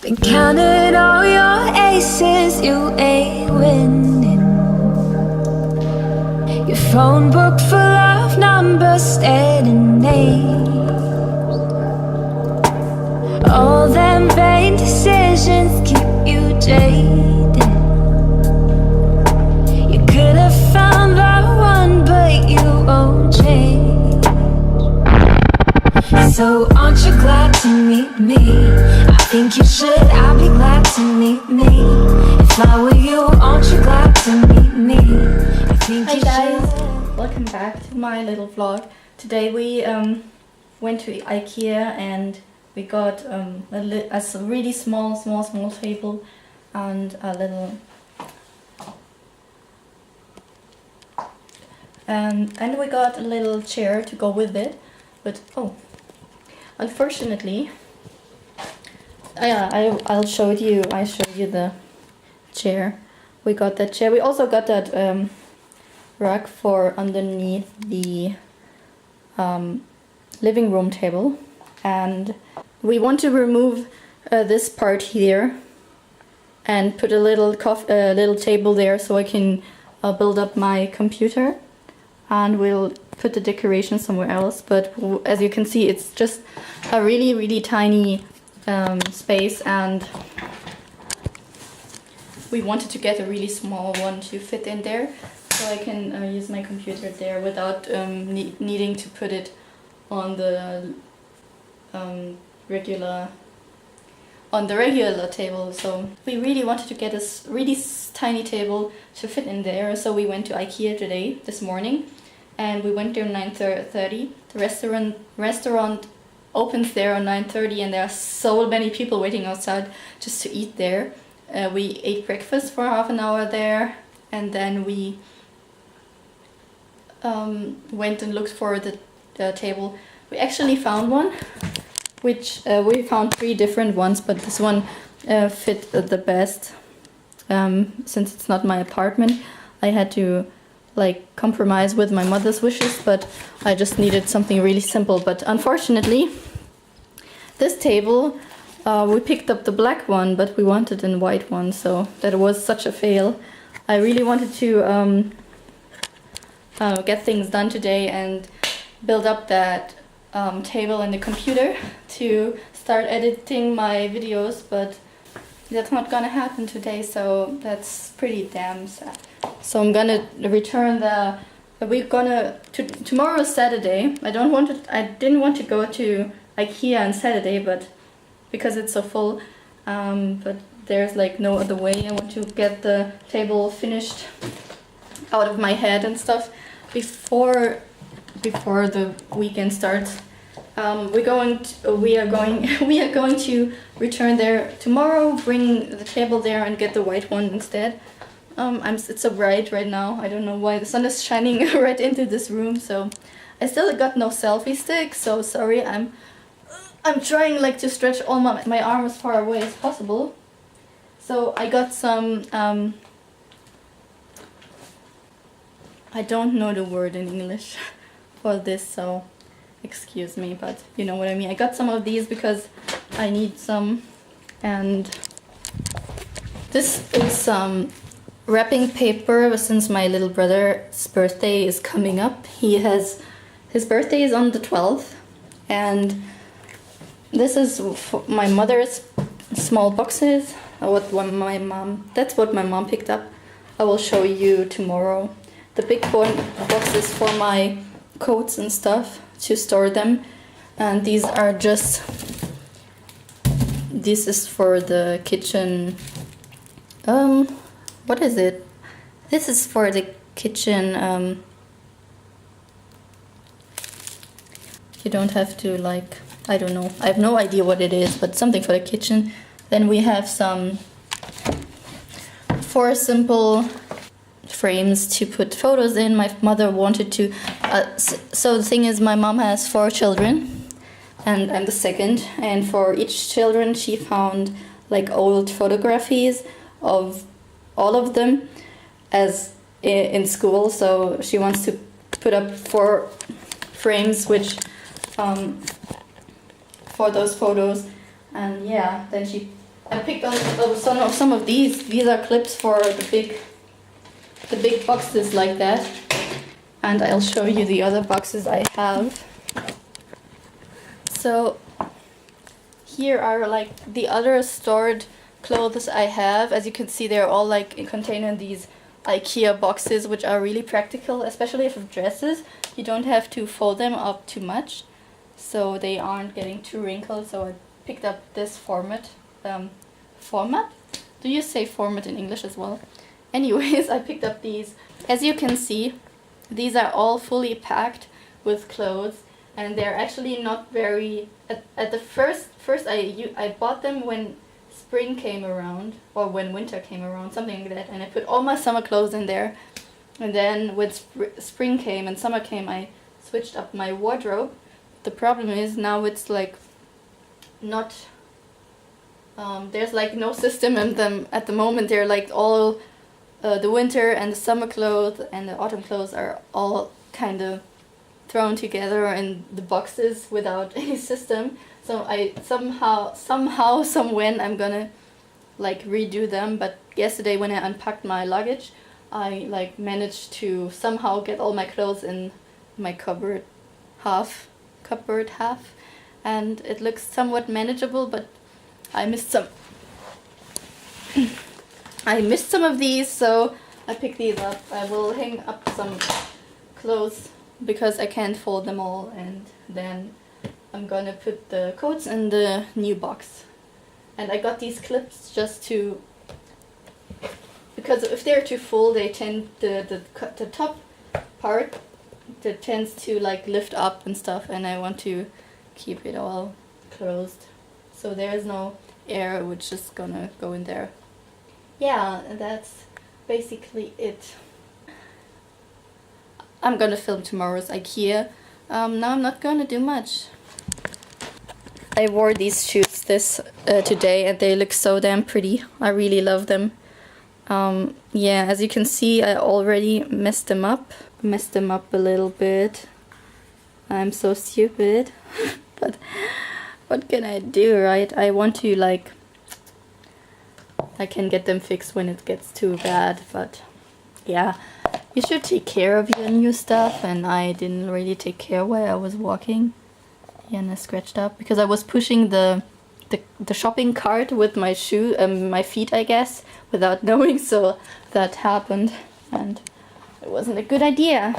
Been counting all your aces, you ain't winning. Your phone book full of numbers, staring names. All them vain decisions keep you jaded. You could have found the one, but you won't change. So aren't you glad to meet me? I think you should, I'd be glad to meet me. If I were you, aren't you glad to meet me? I think Hi you guys, should. welcome back to my little vlog. Today we went to IKEA and we got a really small table and a little and we got a little chair to go with it, but unfortunately, I'll show you. I showed you the chair. We got that chair. We also got that rug for underneath the living room table, and we want to remove this part here and put a little table there so I can build up my computer, and we'll put the decoration somewhere else. But as you can see, it's just a really tiny space, and we wanted to get a really small one to fit in there so I can use my computer there without needing to put it on the regular table. So we really wanted to get a really tiny table to fit in there, so we went to IKEA this morning, and we went there at 9:30. The restaurant opens there at 9:30, and there are so many people waiting outside just to eat there. We ate breakfast for half an hour there, and then we went and looked for the table. We actually found one, which we found 3 different ones, but this one fit the best. Since it's not my apartment, I had to compromise with my mother's wishes, but I just needed something really simple. But unfortunately, this table, we picked up the black one, but we wanted a white one, so that was such a fail. I really wanted to get things done today and build up that table and the computer to start editing my videos, but that's not gonna happen today, so that's pretty damn sad. So I'm gonna return tomorrow is Saturday. I didn't want to go to IKEA on Saturday, but because it's so full, but there's no other way. I want to get the table finished out of my head and stuff before the weekend starts. We are going to return there tomorrow, bring the table there and get the white one instead. It's so bright right now. I don't know why the sun is shining right into this room. So I still got no selfie stick. So sorry. I'm trying to stretch all my arm as far away as possible. So I got some I don't know the word in English for this, so excuse me, but you know what I mean. I got some of these because I need some, and this is some wrapping paper since my little brother's birthday is coming up. His birthday is on the 12th, and this is for my mother's small boxes. That's what my mom picked up. I will show you tomorrow. The big box is for my coats and stuff to store them, and this is for the kitchen. What is it? This is for the kitchen. You don't have to I don't know. I have no idea what it is, but something for the kitchen. Then we have some 4 simple frames to put photos in. My mother wanted to so the thing is, my mom has 4 children and I'm the second, and for each children she found old photographies of all of them as in school, so she wants to put up 4 frames which for those photos, and yeah, then she I picked up some of these. These are clips for the big boxes like that. And I'll show you the other boxes I have. So here are like the other stored clothes I have. As you can see, they're all like contained in these IKEA boxes, which are really practical, especially for dresses. You don't have to fold them up too much, so they aren't getting too wrinkled. So I picked up this format. Format? Do you say format in English as well? Anyways, I picked up these. As you can see, these are all fully packed with clothes, and they're actually not very. At the first I bought them when spring came around, or when winter came around, something like that, and I put all my summer clothes in there. And then when spring came and summer came, I switched up my wardrobe. The problem is now it's like not. There's like no system in them at the moment. They're like all the winter and the summer clothes and the autumn clothes are all kind of thrown together in the boxes without any system. So I somewhen I'm gonna like redo them. But yesterday when I unpacked my luggage, I like managed to somehow get all my clothes in my cupboard half, and it looks somewhat manageable. But I missed some. I missed some of these, so I picked these up. I will hang up some clothes because I can't fold them all, and then I'm gonna put the coats in the new box. And I got these clips just to, because if they're too full, they tend the top part that tends to like lift up and stuff, and I want to keep it all closed, so there's no air which is gonna go in there. Yeah, that's basically it. I'm gonna film tomorrow's IKEA. Now I'm not gonna do much. I wore these shoes today and they look so damn pretty. I really love them. Yeah, as you can see, I already messed them up a little bit. I'm so stupid. But what can I do, right? I want to like, I can get them fixed when it gets too bad, but yeah, you should take care of your new stuff, and I didn't really take care while I was walking. Yeah, and I scratched up because I was pushing the shopping cart with my my feet, I guess, without knowing, so that happened, and it wasn't a good idea.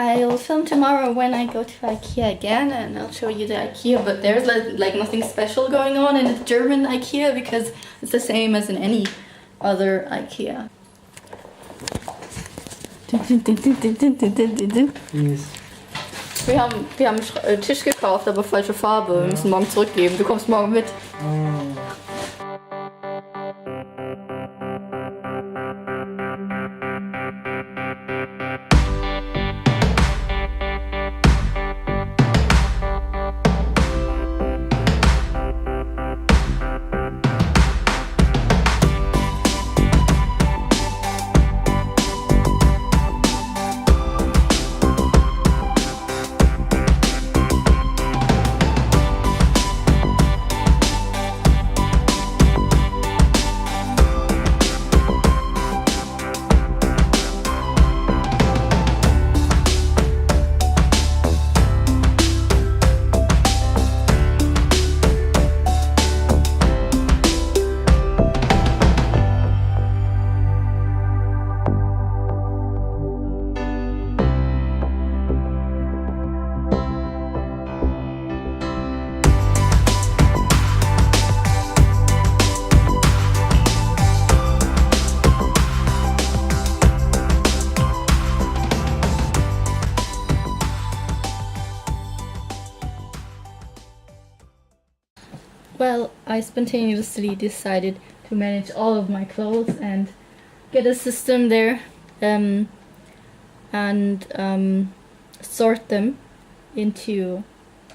I'll film tomorrow when I go to IKEA again, and I'll show you the IKEA, but there's like nothing special going on in the German IKEA because it's the same as in any other IKEA. Yes. Wir haben einen Tisch gekauft, aber falsche Farbe. Wir müssen morgen zurückgeben. Du kommst morgen mit. Well, I spontaneously decided to manage all of my clothes and get a system there, and sort them into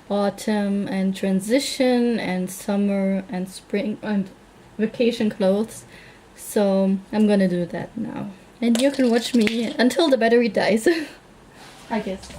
autumn and transition and summer and spring and vacation clothes. So I'm gonna do that now. And you can watch me until the battery dies, I guess.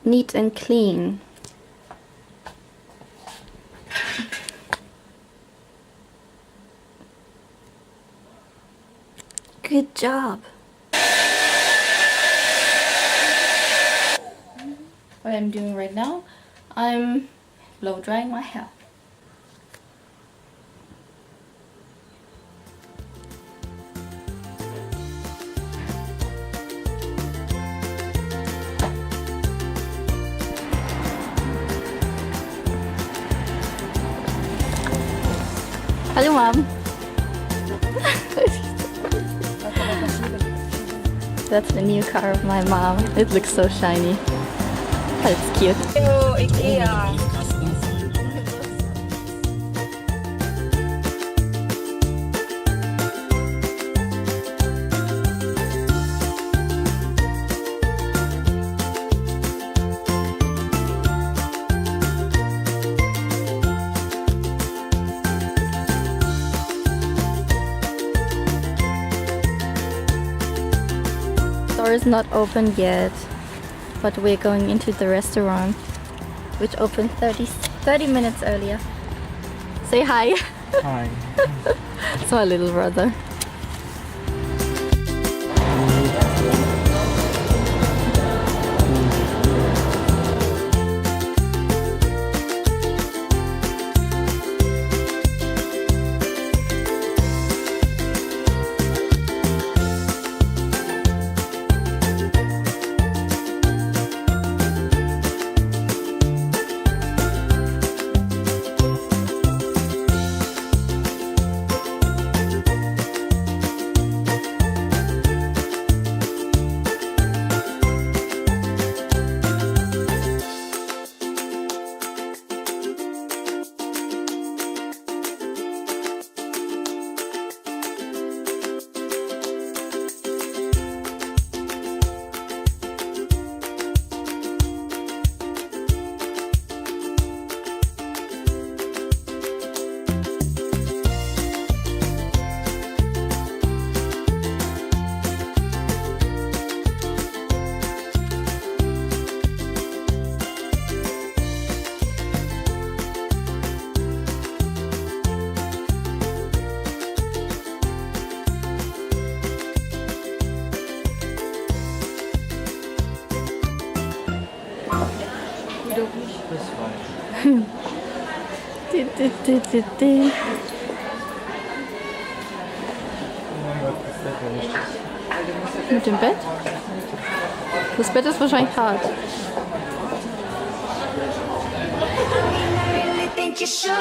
neat and clean. Good job. What I'm doing right now, I'm blow drying my hair. Hello, Mom. That's the new car of my mom. It looks so shiny. But it's cute. Oh, IKEA. Store is not open yet, but we're going into the restaurant, which opened 30 minutes earlier. Say hi. Hi. It's my little brother. Mit dem Bett? Das Bett ist wahrscheinlich hart. really think you should.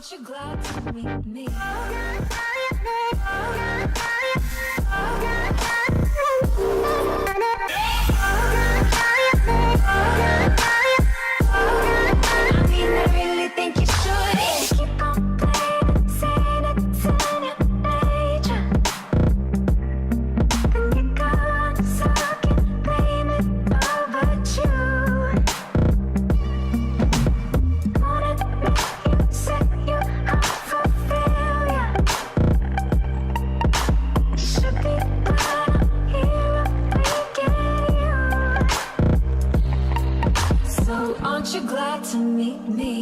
aren't you glad to meet me? I mean, I really think you should. Keep on playing, saying it's in your nature. And you go on sucking, blame it all but you. Wanna make you set you up for failure. You should be glad I'm here, you. So aren't you glad to meet me?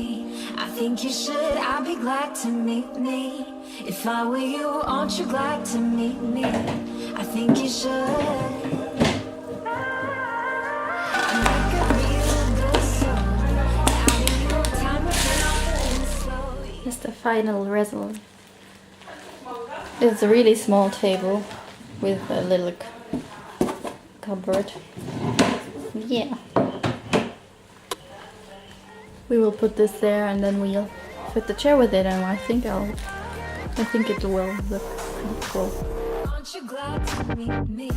I think you should, I'll be glad to meet me. If I were you, aren't you glad to meet me? I think you should. I make a real good song. Out of your time and slowly. Here's the final result. It's a really small table with a little cupboard. Yeah. We will put this there and then we'll fit the chair with it, and I think it will look pretty cool. Aren't you glad to meet me?